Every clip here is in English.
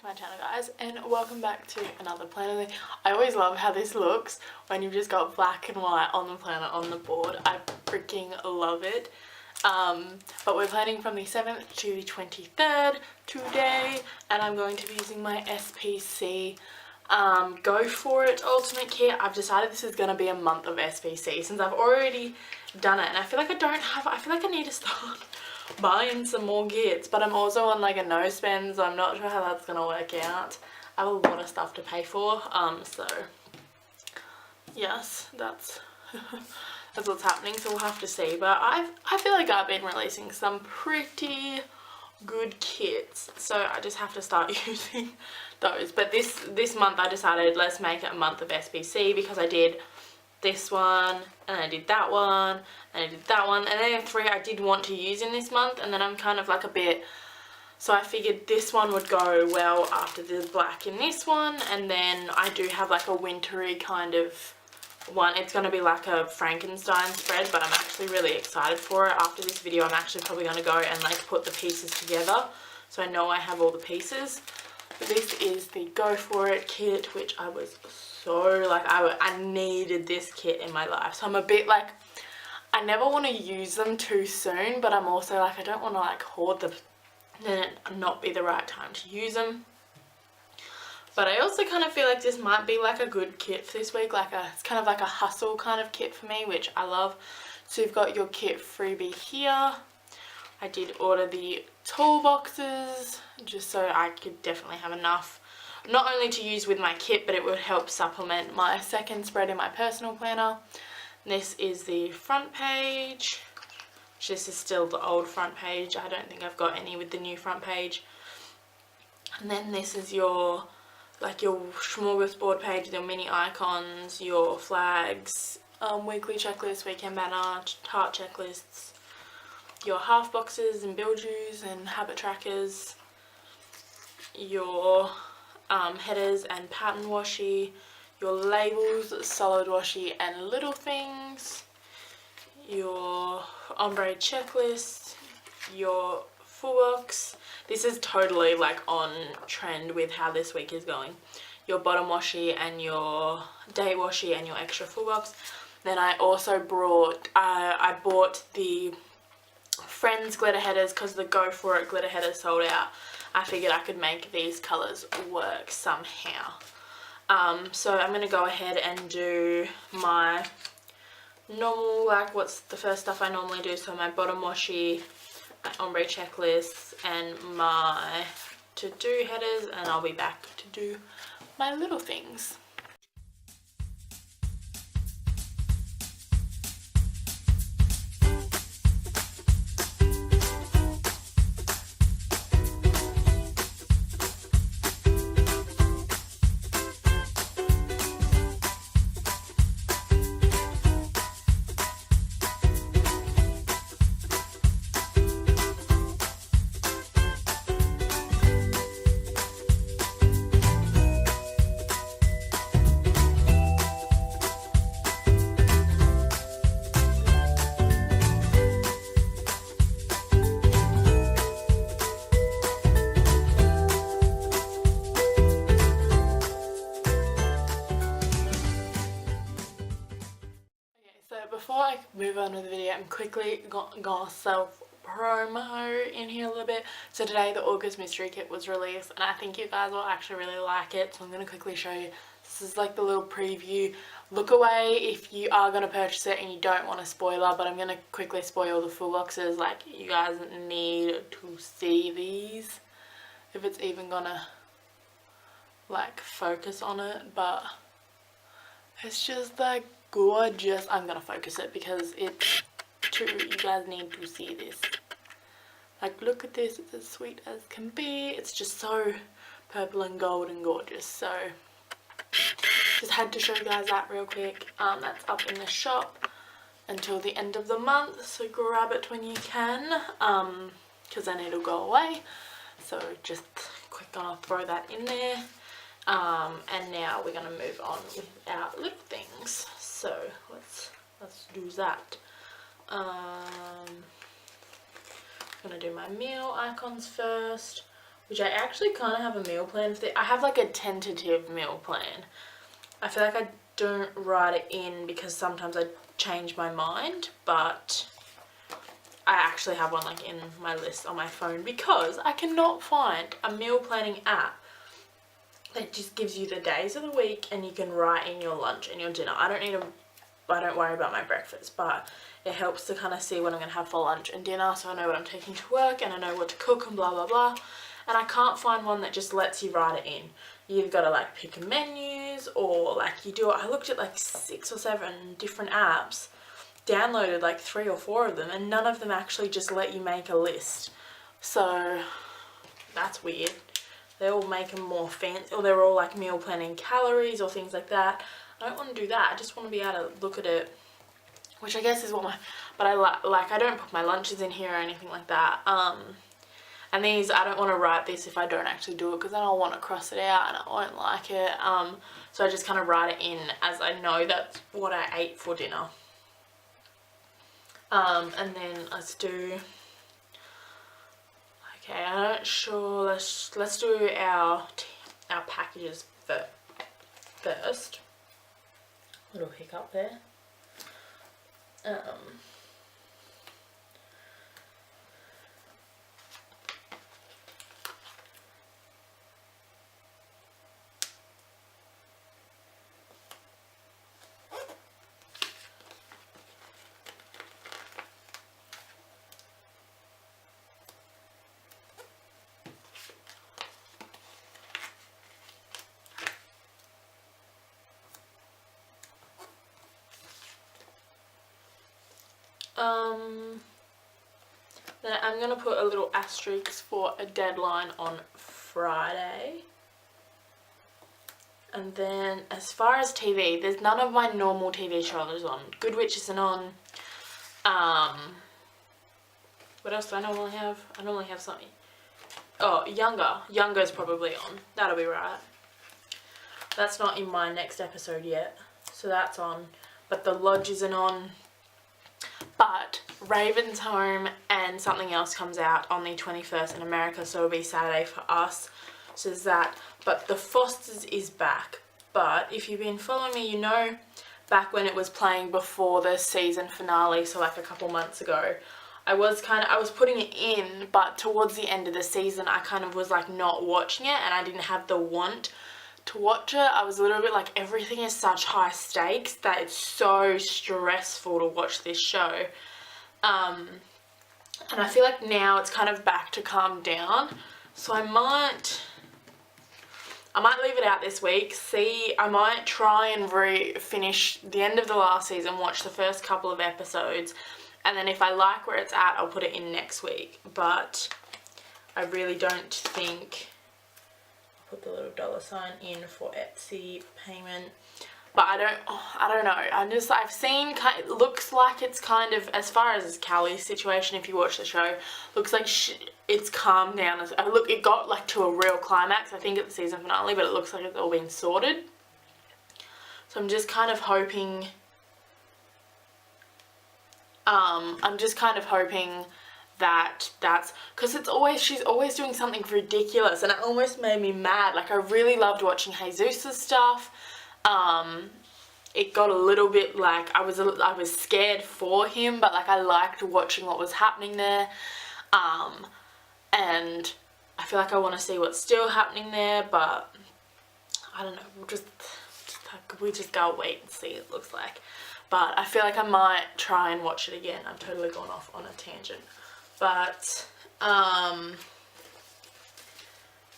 to my channel, guys, and welcome back to another planner. I always love how this looks when you've just got black and white on the planner on the board. I freaking love it. But we're planning from the 7th to the 23rd today, and I'm going to be using my SPC Go For It Ultimate Kit. I've decided this is going to be a month of SPC since I've already done it, and I feel like I feel like I need to start buying some more kits, but I'm also on like a no spend, so I'm not sure how that's gonna work out. I have a lot of stuff to pay for, so yes, that's that's what's happening, so we'll have to see. But I feel like I've been releasing some pretty good kits, so I just have to start using those. But this month I decided let's make it a month of SPC because I did this one, and I did that one, and I did that one, and then 3 I did want to use in this month, and then I'm kind of like a bit, so I figured this one would go well after the black in this one, and then I do have like a wintry kind of one. It's going to be like a Frankenstein spread, but I'm actually really excited for it. After this video I'm actually probably going to go and like put the pieces together, so I know I have all the pieces. But this is the Go For It kit, which I was so like, I needed this kit in my life. So I'm a bit like, I never want to use them too soon, but I'm also like, I don't want to like hoard them and then it not be the right time to use them. But I also kind of feel like this might be like a good kit for this week, like it's kind of like a hustle kind of kit for me, which I love. So you've got your kit freebie here. I did order the toolboxes just so I could definitely have enough, not only to use with my kit, but it would help supplement my second spread in my personal planner. This is the front page. This is still the old front page. I don't think I've got any with the new front page. And then this is your like your smorgasbord page, your mini icons, your flags, weekly checklist, weekend banner, heart checklists, your half boxes and build yous and habit trackers, your headers and pattern washi, your labels, solid washi and little things, your ombre checklist, your full box. This is totally like on trend with how this week is going. Your bottom washi and your date washi and your extra full box. Then I also brought, I bought the Friends glitter headers because the Go For It glitter headers sold out. I figured I could make these colours work somehow. So I'm going to go ahead and do my normal, like what's the first stuff I normally do. So my bottom washi, my ombre checklists and my to-do headers, and I'll be back to do my little things. Before I move on with the video, I'm quickly gonna self-promo in here a little bit. So today the August mystery kit was released, and I think you guys will actually really like it, so I'm going to quickly show you. This is like the little preview. Look away if you are going to purchase it and you don't want a spoiler, but I'm going to quickly spoil the full boxes. Like, you guys need to see these if it's even gonna like focus on it, but it's just like gorgeous. I'm gonna focus it because it's true. You guys need to see this. Like, look at this. It's as sweet as can be. It's just so purple and gold and gorgeous. So just had to show you guys that real quick. That's up in the shop until the end of the month, so grab it when you can, because then it'll go away. So just quick gonna throw that in there. And now we're gonna move on with our little things. So let's do that. I'm gonna do my meal icons first. which I actually kind of have a meal plan for. I have like a tentative meal plan. I feel like I don't write it in because sometimes I change my mind, but I actually have one like in my list on my phone because I cannot find a meal planning app that just gives you the days of the week and you can write in your lunch and your dinner. I don't worry about my breakfast, but it helps to kind of see what I'm going to have for lunch and dinner, so I know what I'm taking to work and I know what to cook and blah blah blah. And I can't find one that just lets you write it in. You've got to like pick menus, or like you do it. I looked at like 6 or 7 different apps, downloaded like 3 or 4 of them, and none of them actually just let you make a list. So that's weird. They all make them more fancy, or they're all like meal planning calories or things like that. I don't want to do that. I just want to be able to look at it, which I guess is what but I like I don't put my lunches in here or anything like that. And these, I don't want to write this if I don't actually do it, because then I'll want to cross it out and I won't like it. So I just kind of write it in as I know that's what I ate for dinner. And then let's do, okay, I'm not sure, let's do our packages first. Little hiccup there. Then I'm going to put a little asterisk for a deadline on Friday. And then as far as TV, there's none of my normal TV shows on. Good Witch isn't on. What else do I normally have? I normally have something. Oh, Younger's probably on. That'll be right. That's not in my next episode yet, so that's on. But The Lodge isn't on. But Raven's Home and something else comes out on the 21st in America, so it'll be Saturday for us. So there's that. But The Fosters is back. But if you've been following me, you know back when it was playing before the season finale, so like a couple months ago, I was putting it in, but towards the end of the season I kind of was like not watching it, and I didn't have the want to watch it. I was a little bit like, everything is such high stakes that it's so stressful to watch this show. And I feel like now it's kind of back to calm down, so I might leave it out this week. I might try and finish the end of the last season, watch the first couple of episodes, and then if I like where it's at, I'll put it in next week. But I really don't think, I'll put the little $ in for Etsy payment. But I don't know. I've seen, it looks like it's kind of, as far as Callie's situation, if you watch the show, looks like it's calmed down. It got like to a real climax, I think, at the season finale, but it looks like it's all been sorted. So I'm just kind of hoping, that that's, because she's always doing something ridiculous, and it almost made me mad. Like, I really loved watching Jesus' stuff. It got a little bit like, I was scared for him, but like I liked watching what was happening there. And I feel like I want to see what's still happening there, but I don't know, we just gotta wait and see, it looks like. But I feel like I might try and watch it again. I've totally gone off on a tangent. But, where am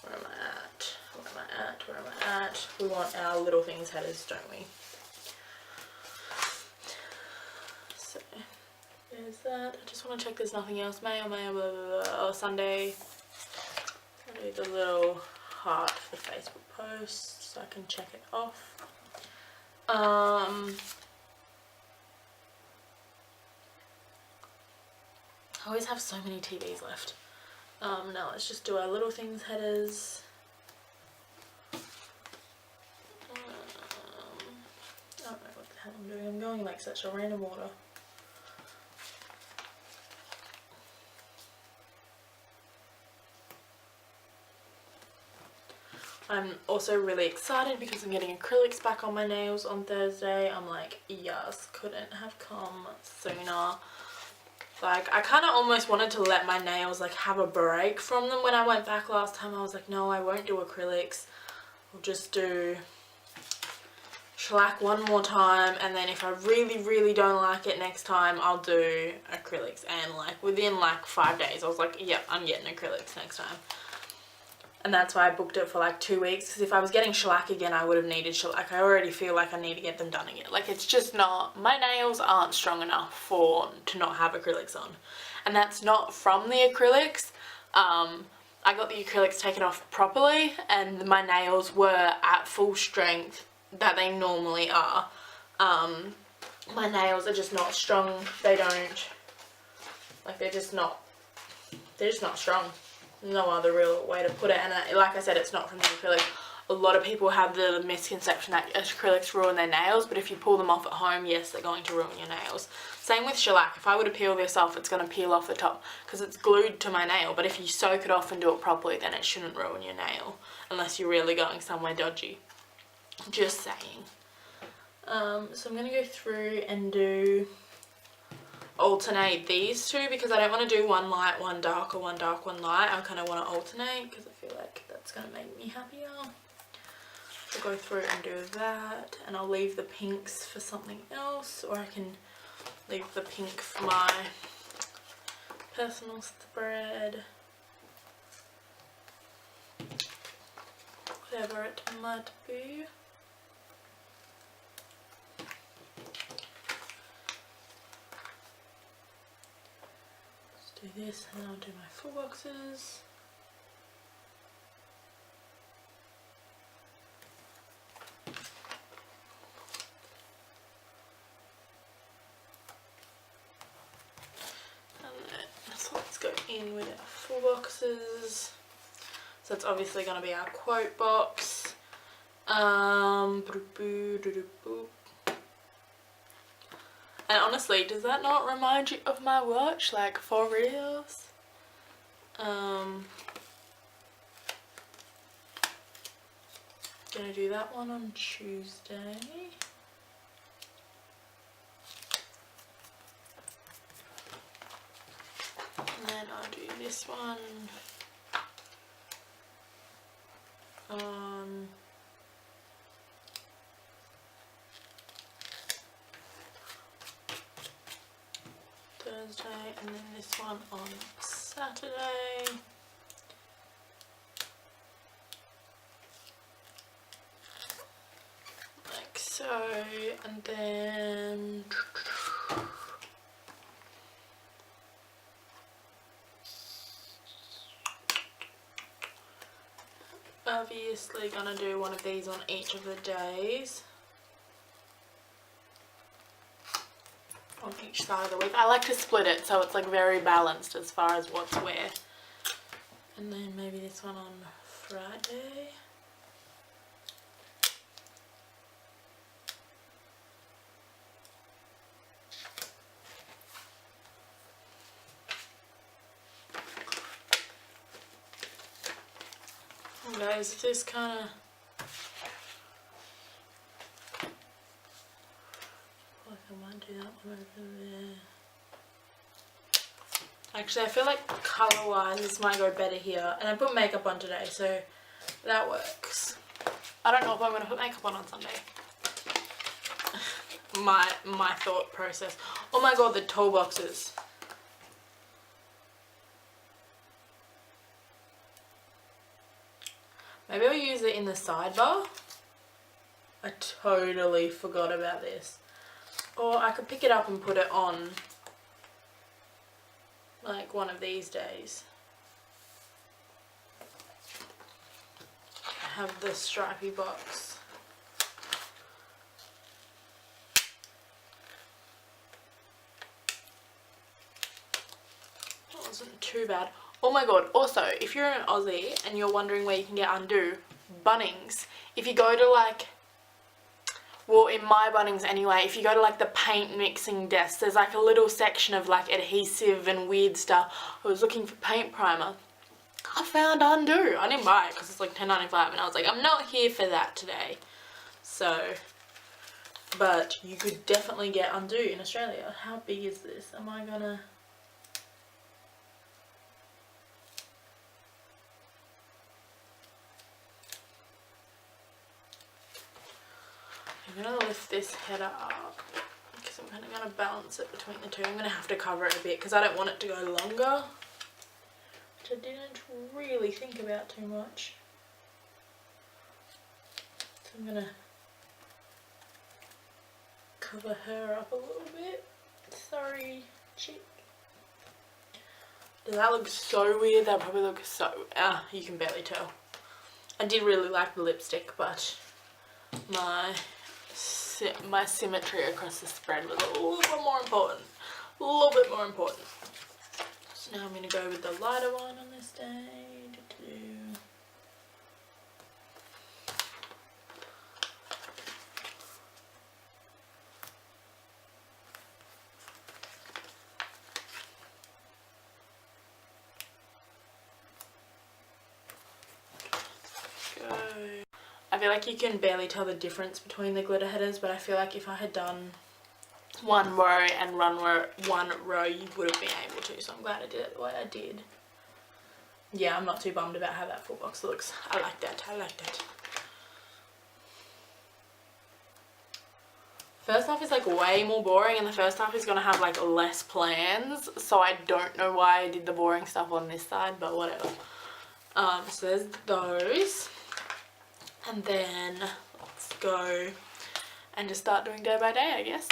I at? Where am I at? We want our Little Things headers, don't we? So, there's that. I just want to check there's nothing else. Mail, blah, blah, blah. Oh, Sunday. I'll do the little heart for the Facebook post so I can check it off. I always have so many TVs left. Now let's just do our Little Things headers. I don't know what the hell I'm doing. I'm going like such a random order. I'm also really excited because I'm getting acrylics back on my nails on Thursday. I'm like, yes, couldn't have come sooner. Like, I kind of almost wanted to let my nails like have a break from them when I went back last time. I was like, no, I won't do acrylics. I'll just do shellac one more time, and then if I really don't like it next time, I'll do acrylics. And like within like 5 days I was like, yep, I'm getting acrylics next time. And that's why I booked it for like 2 weeks, because if I was getting shellac again, I would have needed shellac. I already feel like I need to get them done again. Like, it's just not, my nails aren't strong enough to not have acrylics on. And that's not from the acrylics. I got the acrylics taken off properly, and my nails were at full strength that they normally are. My nails are just not strong. They don't, like, they're just not strong. No other real way to put it. And like I said, it's not from the acrylic. A lot of people have the misconception that acrylics ruin their nails, but if you pull them off at home, yes, they're going to ruin your nails. Same with shellac. If I were to peel this off, it's going to peel off the top because it's glued to my nail. But if you soak it off and do it properly, then it shouldn't ruin your nail unless you're really going somewhere dodgy. Just saying. So I'm going to go through and alternate these two, because I don't want to do one light, one dark, or one dark, one light. I kind of want to alternate because I feel like that's going to make me happier. I'll go through and do that, and I'll leave the pinks for something else, or I can leave the pink for my personal spread. Whatever it might be. Do this, and then I'll do my full boxes. And then, so let's go in with our full boxes. So it's obviously going to be our quote box. And honestly, does that not remind you of my watch? Like, for reals? Gonna do that one on Tuesday. And then I'll do this one on Thursday, and then this one on Saturday. Like so, and then obviously gonna do one of these on each of the days. On each side of the week. I like to split it so it's like very balanced as far as what's where. And then maybe this one on Friday. And guys, this kind of I might do that one over there. Actually, I feel like colour wise this might go better here, and I put makeup on today, so that works. I don't know if I'm going to put makeup on Sunday. my thought process. Oh my god, the toolboxes. Maybe I'll use it in the sidebar. I totally forgot about this. Or I could pick it up and put it on like one of these days. I have the stripy box. That wasn't too bad. Oh my god, also, if you're an Aussie and you're wondering where you can get undo, Bunnings. If you go to like, well, in my Bunnings anyway, if you go to like the paint mixing desk, there's like a little section of like adhesive and weird stuff. I was looking for paint primer, I found undo. I didn't buy it because it's like $10.95 and I was like, I'm not here for that today. So, but you could definitely get undo in Australia. How big is this? Am I gonna... I'm gonna lift this header up because I'm kind of gonna balance it between the two. I'm gonna have to cover it a bit because I don't want it to go longer, which I didn't really think about too much. So I'm gonna cover her up a little bit. Sorry, chick. Does that look so weird? That probably looks so... you can barely tell. I did really like the lipstick, but my symmetry across the spread was a little bit more important. A little bit more important. So now I'm going to go with the lighter one on this day. I feel like you can barely tell the difference between the glitter headers, but I feel like if I had done one row and one row you would have been able to, so I'm glad I did it the way I did. Yeah, I'm not too bummed about how that full box looks. I like that, I like that. First half is like way more boring and the first half is going to have like less plans, so I don't know why I did the boring stuff on this side, but whatever. So there's those. And then let's go and just start doing day by day, I guess.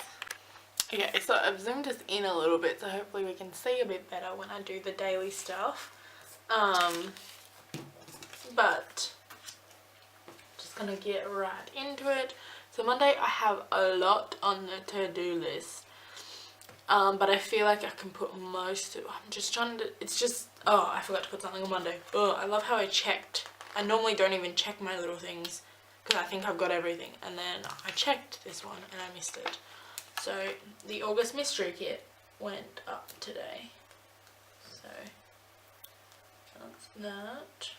Okay, so I've zoomed this in a little bit, so hopefully we can see a bit better when I do the daily stuff. But just gonna get right into it. So Monday I have a lot on the to-do list. But I feel like I can put most of... I'm just trying to... It's just... Oh, I forgot to put something on Monday. Oh, I love how I checked. I normally don't even check my little things because I think I've got everything. And then I checked this one and I missed it. So the August mystery kit went up today. So that's that.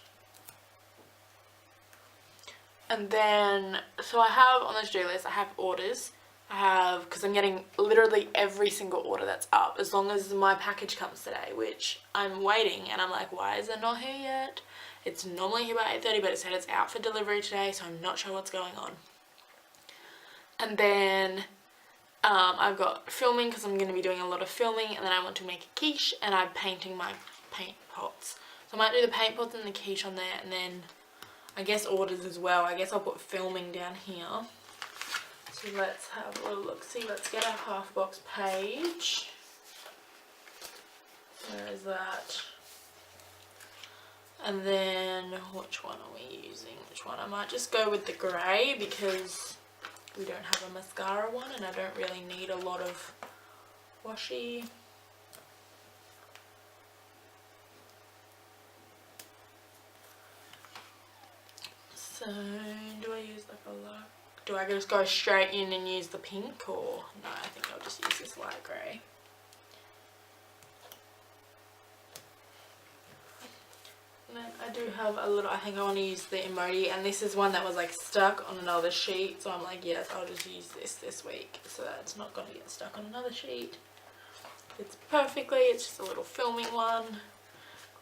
And then, so I have on the to-do list, I have orders. I have, because I'm getting literally every single order that's up as long as my package comes today, which I'm waiting and I'm like, why is it not here yet? It's normally here by 8:30, but it said it's out for delivery today, so I'm not sure what's going on. And then I've got filming because I'm going to be doing a lot of filming, and then I want to make a quiche, and I'm painting my paint pots. So I might do the paint pots and the quiche on there, and then I guess orders as well. I guess I'll put filming down here. So let's have a little look. See, let's get our half box page. Where is that? And then, which one are we using? Which one? I might just go with the grey because we don't have a mascara one and I don't really need a lot of washi. So, do I use like a light? Do I just go straight in and use the pink, or no, I think I'll just use this light grey. And then I do have a little, I think I want to use the emoji, and this is one that was like stuck on another sheet, so I'm like, yes, I'll just use this week so that it's not going to get stuck on another sheet. It's perfectly, it's just a little filming one.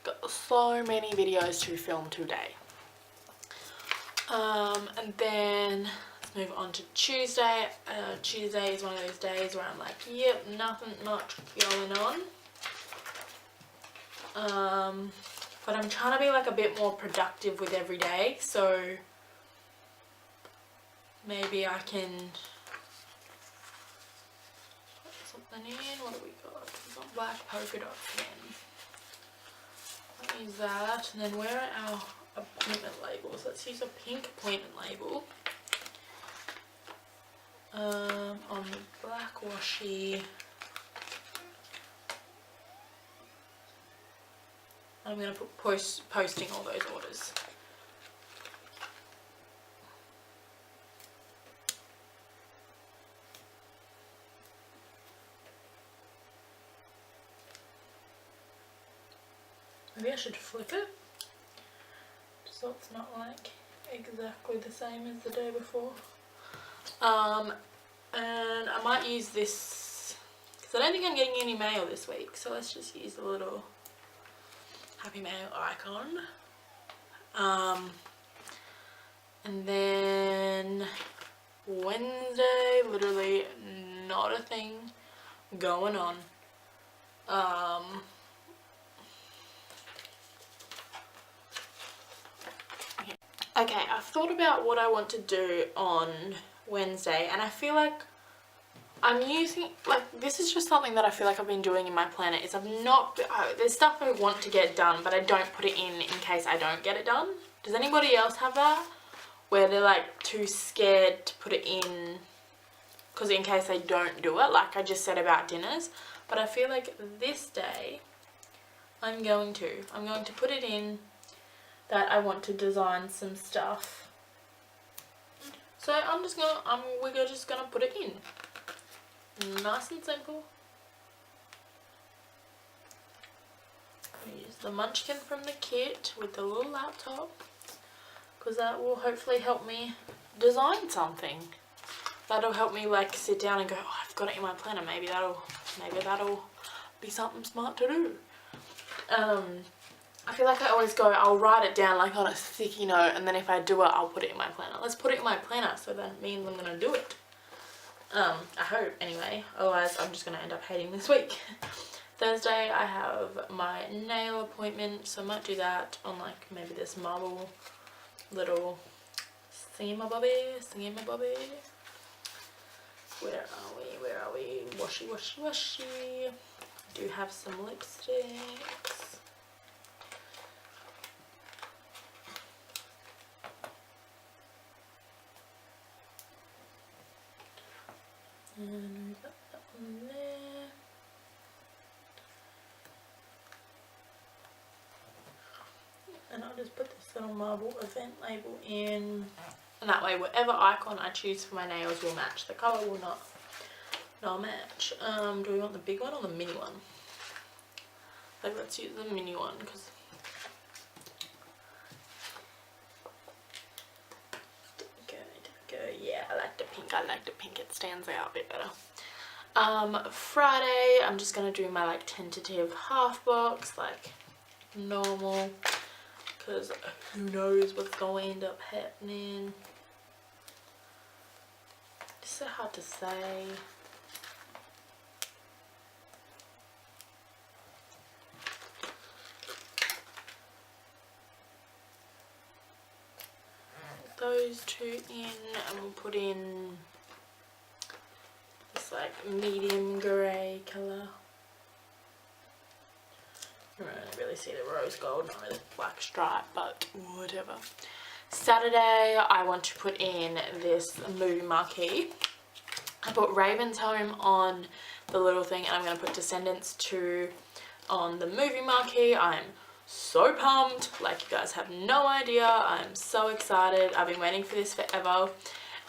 Got so many videos to film today. And then let's move on to Tuesday. Tuesday is one of those days where I'm like, yep, nothing much going on. But I'm trying to be like a bit more productive with every day, so maybe I can put something in. What do we got? We've got black polka dot pen. I'll use that. And then where are our appointment labels? Let's use a pink appointment label. On the black washi. I'm going to put posting all those orders. Maybe I should flip it. so it's not like exactly the same as the day before. And I might use this because I don't think I'm getting any mail this week, so let's just use the little Happy Mail icon. And then Wednesday, literally not a thing going on. Okay, I've thought about what I want to do on Wednesday, and I feel like I'm using, like, this is just something that I feel like I've been doing in my planner, is there's stuff I want to get done, but I don't put it in case I don't get it done. Does anybody else have that? Where they're like too scared to put it in, because in case they don't do it, like I just said about dinners. But I feel like this day, I'm going to put it in that I want to design some stuff. So we're just gonna put it in. Nice and simple. Use the munchkin from the kit with the little laptop, because that will hopefully help me design something. That'll help me like sit down and go, oh, I've got it in my planner. Maybe that'll be something smart to do. I feel like I always go, I'll write it down like on a sticky note, and then if I do it, I'll put it in my planner. Let's put it in my planner, so that means I'm gonna do it. I hope anyway, otherwise I'm just gonna end up hating this week. Thursday I have my nail appointment, so I might do that on like maybe this marble little thingamabobby. Where are we? Washy. Do have some lipsticks. And we got that one there. And I'll just put this little marble event label in. And that way whatever icon I choose for my nails will match. The colour will not match. Do we want the big one or the mini one? Like, let's use the mini one, because yeah, I like the pink. It stands out a bit better. Friday, I'm just gonna do my like tentative half box, like normal, because who knows what's going to end up happening. It's so hard to say. Those two in, and we'll put in this like medium grey colour. I don't really see the rose gold, not really black stripe, but whatever. Saturday I want to put in this movie marquee. I put Raven's Home on the little thing, and I'm going to put Descendants 2 on the movie marquee. I'm so pumped, like you guys have no idea. I'm so excited. I've been waiting for this forever.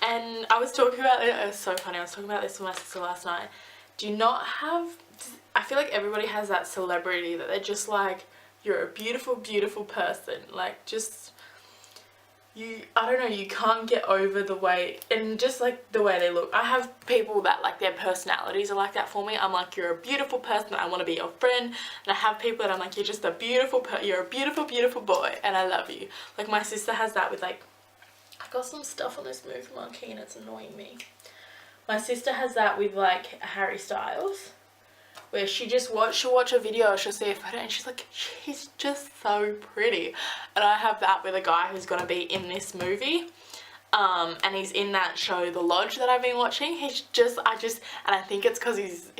And I was talking about it was so funny, I was talking about this with my sister last night. Do you not have, I feel like everybody has that celebrity that they're just like, you're a beautiful person, like just, I don't know, you can't get over the way, and just like the way they look. I have people that like their personalities are like that for me. I'm like, you're a beautiful person, I want to be your friend. And I have people that I'm like, you're just a beautiful you're a beautiful boy, and I love you. Like my sister has that with like, I got some stuff on this movie marquee and it's annoying me. My sister has that with like Harry Styles, where she'll watch a video, she'll see a photo, and she's like, he's just so pretty. And I have that with a guy who's gonna be in this movie, and he's in that show The Lodge that I've been watching. He's just, and I think it's because he's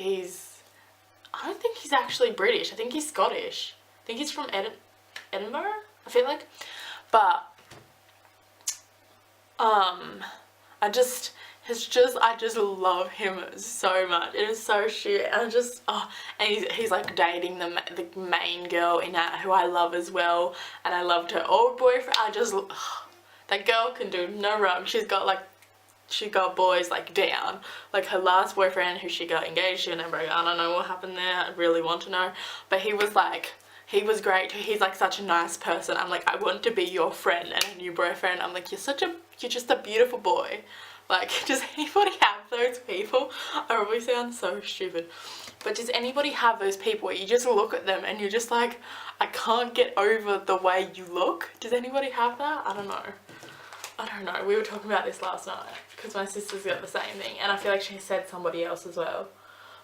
I don't think he's actually British. I think he's Scottish. I think he's from Edinburgh, I feel like. But I just love him so much. It is so cute. And and he's like dating the main girl in that, who I love as well. And I loved her old boyfriend. That girl can do no wrong. She got boys like down. Like her last boyfriend, who she got engaged to and broke. I don't know what happened there. I really want to know. But he was like, he was great. He's like such a nice person. I'm like, I want to be your friend and a new boyfriend. I'm like, you're just a beautiful boy. Like, does anybody have those people? I probably sound so stupid, but does anybody have those people where you just look at them and you're just like, I can't get over the way you look? Does anybody have that? I don't know. We were talking about this last night because my sister's got the same thing, and I feel like she said somebody else as well.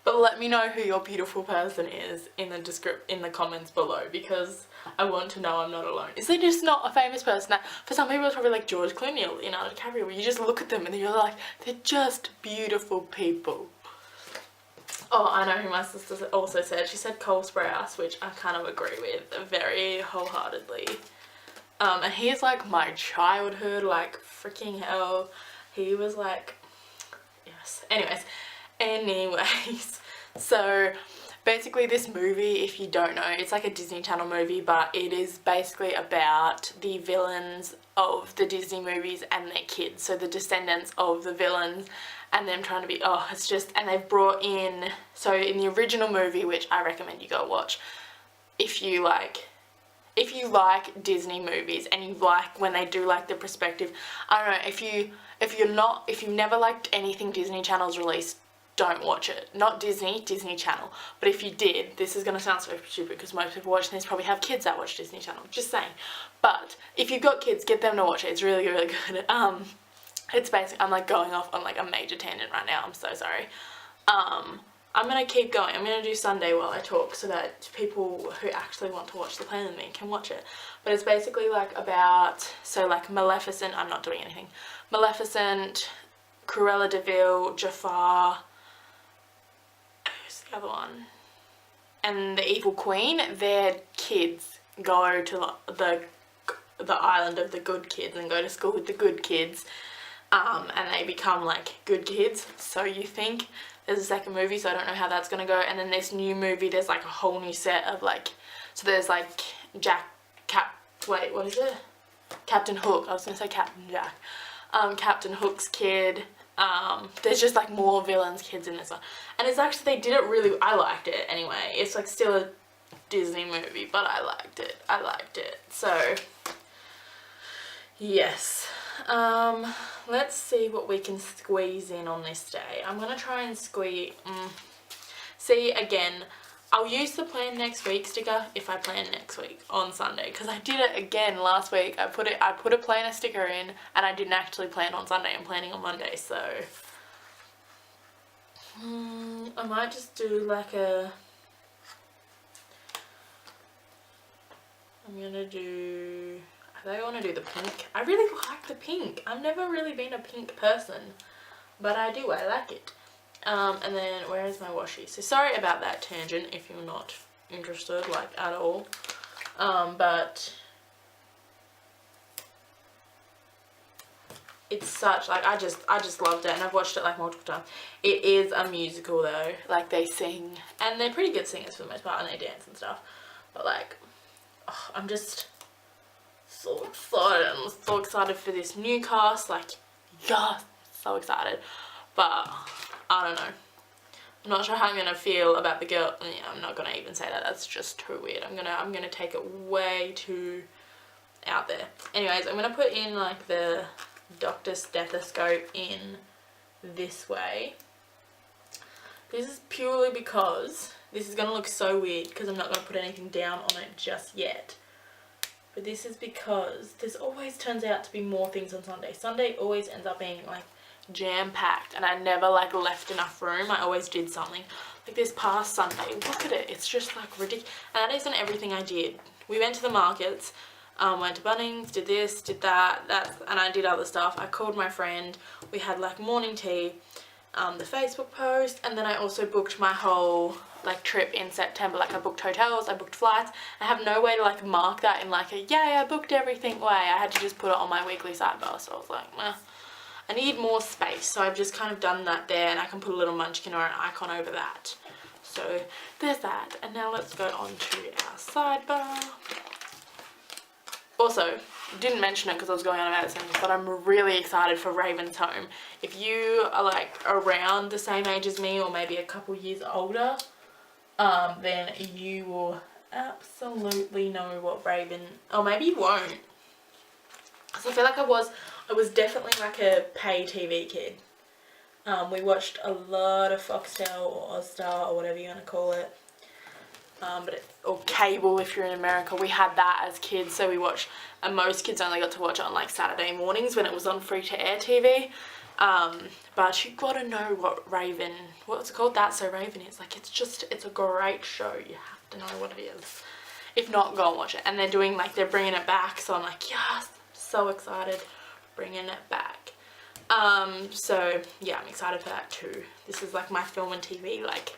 But let me know who your beautiful person is in the comments below, because I want to know I'm not alone. Is there just not a famous person that, for some people it's probably like George Clooney or Leonardo DiCaprio, where you just look at them and you're like, they're just beautiful people. Oh, I know who my sister also said. She said Cole Sprouse, which I kind of agree with very wholeheartedly. And he's like my childhood, like freaking hell. He was like, yes. Anyways, so basically this movie, if you don't know, it's like a Disney Channel movie, but it is basically about the villains of the Disney movies and their kids, so the descendants of the villains and them trying to be, and they've brought in, so in the original movie, which I recommend you go watch, if you like Disney movies and you like when they do like the perspective, I don't know, if you've never liked anything Disney Channel's released, don't watch it. Not Disney Channel. But if you did, this is going to sound so stupid because most people watching this probably have kids that watch Disney Channel. Just saying. But if you've got kids, get them to watch it. It's really, really good. It's basically, I'm like going off on like a major tangent right now. I'm so sorry. I'm going to keep going. I'm going to do Sunday while I talk so that people who actually want to watch the plan with me can watch it. But it's basically like about, so like Maleficent, I'm not doing anything. Maleficent, Cruella de Vil, Jafar, who's the other one? And the Evil Queen, their kids go to the island of the good kids and go to school with the good kids. And they become like good kids, so you think. There's a second movie, so I don't know how that's gonna go. And then this new movie, there's like a whole new set of like, so there's like Captain Hook. I was gonna say Captain Jack. Captain Hook's kid. There's just like more villains kids in this one. And it's actually, they did it really, I liked it anyway. It's like still a Disney movie, but I liked it. So, yes. Let's see what we can squeeze in on this day. I'm gonna try and see again, I'll use the plan next week sticker if I plan next week on Sunday, because I did it again last week. I put a planner sticker in and I didn't actually plan on Sunday. I'm planning on Monday, so I might just do like I want to do the pink. I really like the pink. I've never really been a pink person, but I do. I like it. And then where is my washi? So sorry about that tangent if you're not interested, like, at all. But it's such, like, I just loved it, and I've watched it like multiple times. It is a musical though. Like, they sing, and they're pretty good singers for the most part, and they dance and stuff. But like, I'm just so excited. I'm so excited for this new cast. Like, yes, so excited. But I don't know. I'm not sure how I'm gonna feel about the girl. Yeah, I'm not gonna even say that. That's just too weird. I'm gonna take it way too out there. Anyways, I'm gonna put in like the Dr. Stethoscope in this way. This is purely because this is gonna look so weird because I'm not gonna put anything down on it just yet. But this is because there's always turns out to be more things on Sunday. Sunday always ends up being like jam-packed, and I never like left enough room. I always did something. Like this past Sunday, look at it. It's just like ridiculous. And that isn't everything I did. We went to the markets, went to Bunnings, did this, did that, and I did other stuff. I called my friend. We had like morning tea, the Facebook post, and then I also booked my whole like trip in September. Like I booked hotels, I booked flights. I have no way to like mark that in like a yay I booked everything way. I had to just put it on my weekly sidebar. So I was like, meh. I need more space, so I've just kind of done that there, and I can put a little munchkin or an icon over that. So there's that. And now let's go on to our sidebar. Also, didn't mention it because I was going on about it soon, but I'm really excited for Raven's Home. If you are like around the same age as me, or maybe a couple years older, then you will absolutely know what Raven, or maybe you won't. So I feel like I was definitely like a pay TV kid. We watched a lot of Foxtel or Ozstar or whatever you want to call it. Or cable if you're in America. We had that as kids, so we watched, and most kids only got to watch it on like Saturday mornings when it was on free to air TV. But you gotta know what Raven, what's it called? That's So Raven is. Like, it's a great show. You have to know what it is. If not, go and watch it. And they're bringing it back, so I'm like, yes, so excited, bringing it back. So yeah, I'm excited for that too. This is like my film and TV, like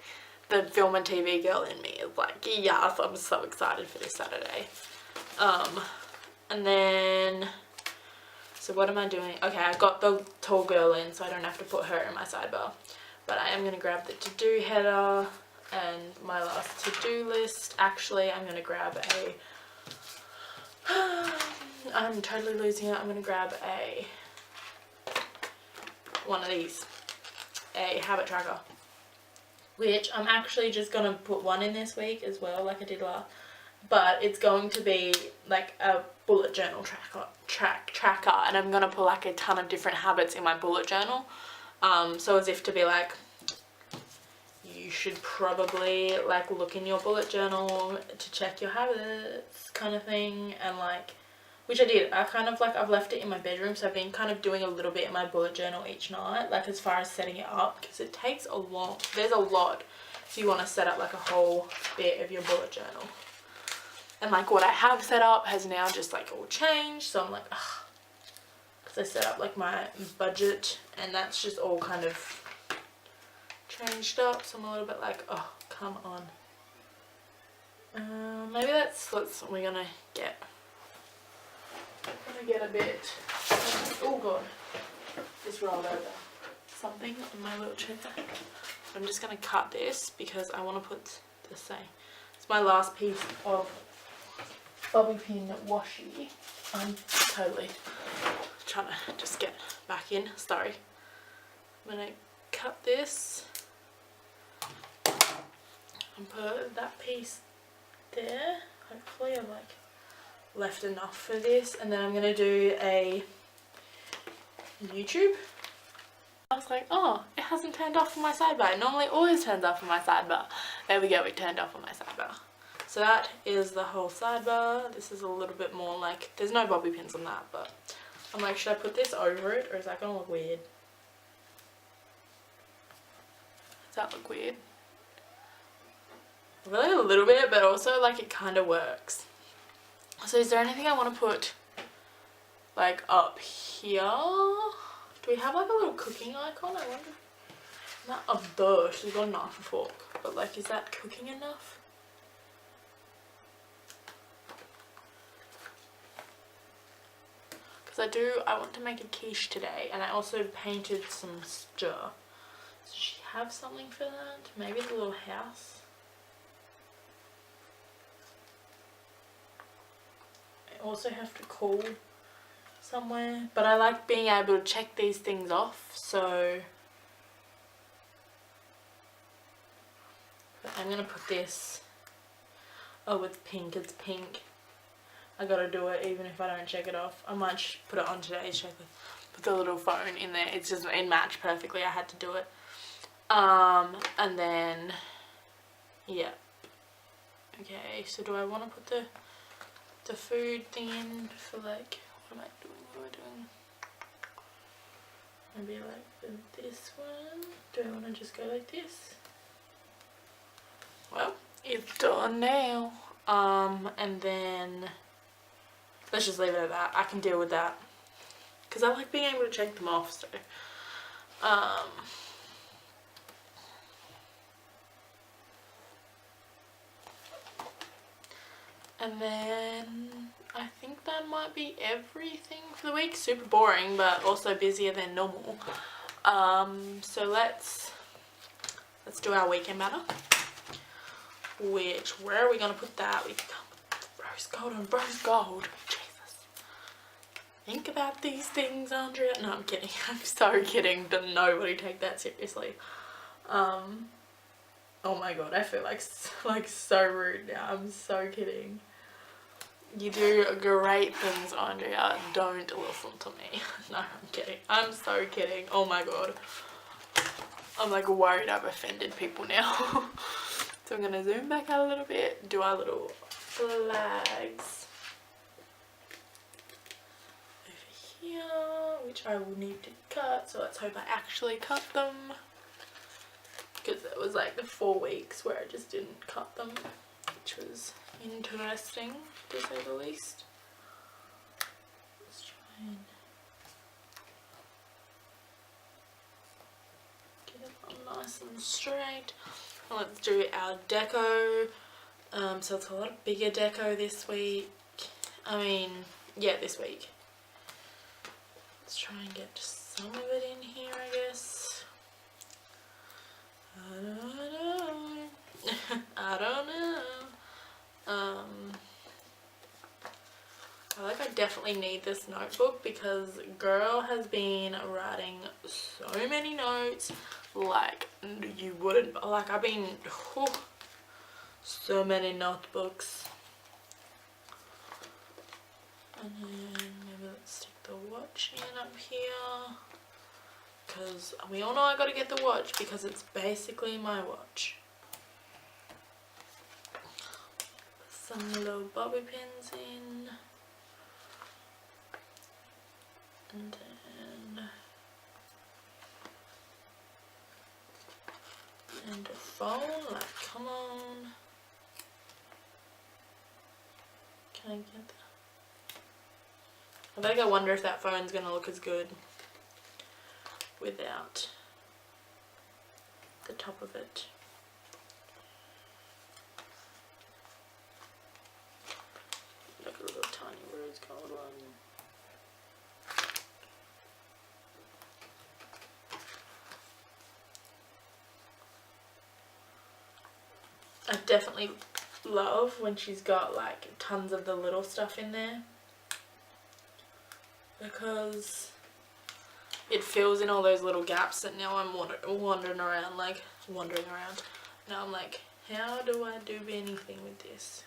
the film and TV girl in me is like, yes, I'm so excited for this Saturday. And then, so what am I doing? Okay, I got the tall girl in, so I don't have to put her in my sidebar. But I am going to grab the to-do header and my last to-do list. Actually, I'm going to grab I'm totally losing it. I'm going to grab one of these, a habit tracker, which I'm actually just going to put one in this week as well, like I did last, but it's going to be like a bullet journal tracker, and I'm going to put like a ton of different habits in my bullet journal, so as if to be like, you should probably like look in your bullet journal to check your habits kind of thing, and like, which I did. I've left it in my bedroom, so I've been kind of doing a little bit in my bullet journal each night, like as far as setting it up, because it takes a lot. There's a lot if you want to set up like a whole bit of your bullet journal. And like what I have set up has now just like all changed, so I'm like, ugh. Because I set up like my budget, and that's just all kind of changed up, so I'm a little bit like, oh, come on. Maybe that's what we're gonna get. I'm gonna get a bit, oh god, just rolled over something in my little chair. I'm just gonna cut this because I want to put this it's my last piece of bobby pin washi. I'm totally trying to just get back in, sorry. I'm gonna cut this and put that piece there. Hopefully I'm like left enough for this, and then I'm gonna do a YouTube. I was like, oh, it hasn't turned off on my sidebar. It normally always turns off on my sidebar. There we go, it turned off on my sidebar. So that is the whole sidebar. This is a little bit more like, there's no bobby pins on that, but I'm like, should I put this over it, or is that gonna look weird? Does that look weird? Really a little bit, but also like it kind of works. So is there anything I want to put like up here? Do we have like a little cooking icon? I wonder. Not a she's got a knife and fork, but like, is that cooking enough? Because I want to make a quiche today, and I also painted some stir. Does she have something for that? Maybe the little house? Also have to call somewhere, but I like being able to check these things off, so but I'm gonna put this, oh, it's pink, I gotta do it even if I don't check it off. I might put it on today's checklist, put the little phone in there, it's just, it matched perfectly, I had to do it. And then yeah, okay, so do I want to put the food thing in for like, what am I doing? Maybe like this one. Do I want to just go like this? Well, it's done now. And then let's just leave it at that. I can deal with that because I like being able to check them off. So and then I think that might be everything for the week. Super boring, but also busier than normal. So let's do our weekend banner. Which, where are we gonna put that? We can put rose gold on rose gold. Jesus. Think about these things, Andrea. No, I'm kidding. I'm so kidding. Nobody take that seriously. Oh Oh my god, I feel like so rude now. I'm so kidding. You do great things, Andrea. Don't listen to me. No, I'm kidding. I'm so kidding. Oh my god. I'm like worried I've offended people now. So I'm gonna zoom back out a little bit, do our little flags over here, which I will need to cut. So let's hope I actually cut them, because it was like the 4 weeks where I just didn't cut them, which was interesting to say the least. Let's try and get it all nice and straight. And let's do our deco. So it's a lot bigger deco this week. I mean, yeah, this week. Let's try and get some of it in here, I guess. I don't know. I don't know. I feel like I definitely need this notebook, because girl has been writing so many notes like you wouldn't, like I've been so many notebooks. And then maybe let's stick the watch in up here, because we all know I gotta get the watch because it's basically my watch. Some little bobby pins in, and then and a phone, like come on, can I get that? I think I wonder if that phone's gonna look as good without the top of it. Like a little tiny rose gold one. I definitely love when she's got like tons of the little stuff in there, because it fills in all those little gaps that now I'm wandering around. Now I'm like, how do I do anything with this?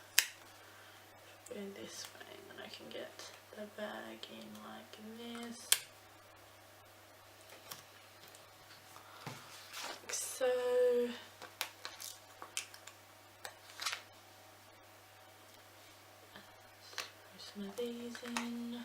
Go this way, and then I can get the bag in like this. Like so. Throw some of these in.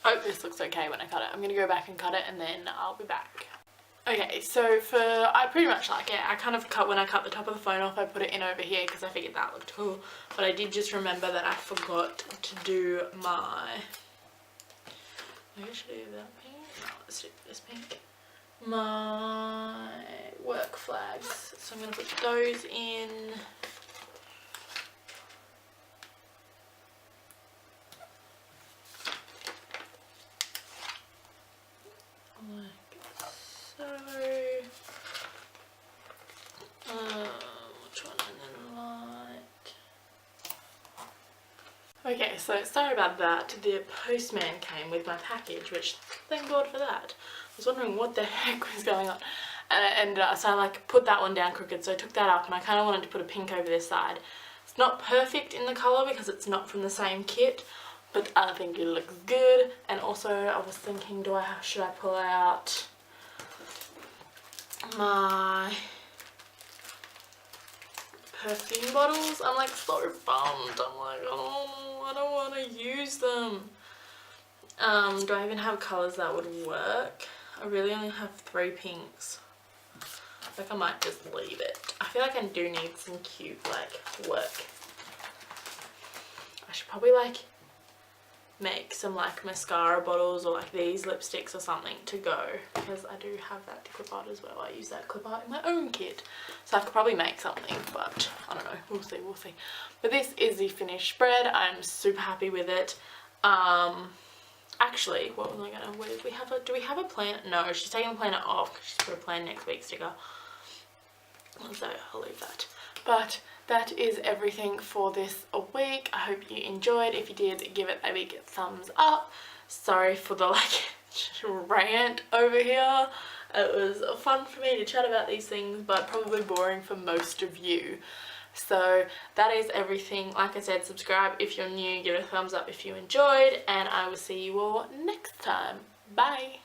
I hope this looks okay when I cut it. I'm gonna go back and cut it and then I'll be back. Okay, so I pretty much like it. I kind of when I cut the top of the phone off, I put it in over here because I figured that looked cool. But I did just remember that I forgot to do my, maybe I should do that pink? No, let's do this pink. My work flags. So I'm gonna put those in. Which one I like? Okay, so sorry about that. The postman came with my package, which thank God for that. I was wondering what the heck was going on. So I like put that one down crooked, so I took that up and I kind of wanted to put a pink over this side. It's not perfect in the colour because it's not from the same kit, but I think it looks good. And also I was thinking, should I pull out my perfume bottles? I'm like so bummed. I'm like, oh, I don't want to use them. Do I even have colours that would work? I really only have 3 pinks. I think I might just leave it. I feel like I do need some cute like work. I should probably like make some like mascara bottles or like these lipsticks or something to go, because I do have that clip art as well. I use that clip art in my own kit, so I could probably make something, but I don't know, we'll see. But this is the finished spread. I'm super happy with it. Actually, what was I gonna, do we have a plan? No, she's taking the planner off because she's put a plan next week sticker. So I'll leave that. But that is everything for this week. I hope you enjoyed. If you did, give it a big thumbs up. Sorry for the rant over here. It was fun for me to chat about these things, but probably boring for most of you. So that is everything. Like I said, subscribe if you're new, give it a thumbs up if you enjoyed, and I will see you all next time. Bye.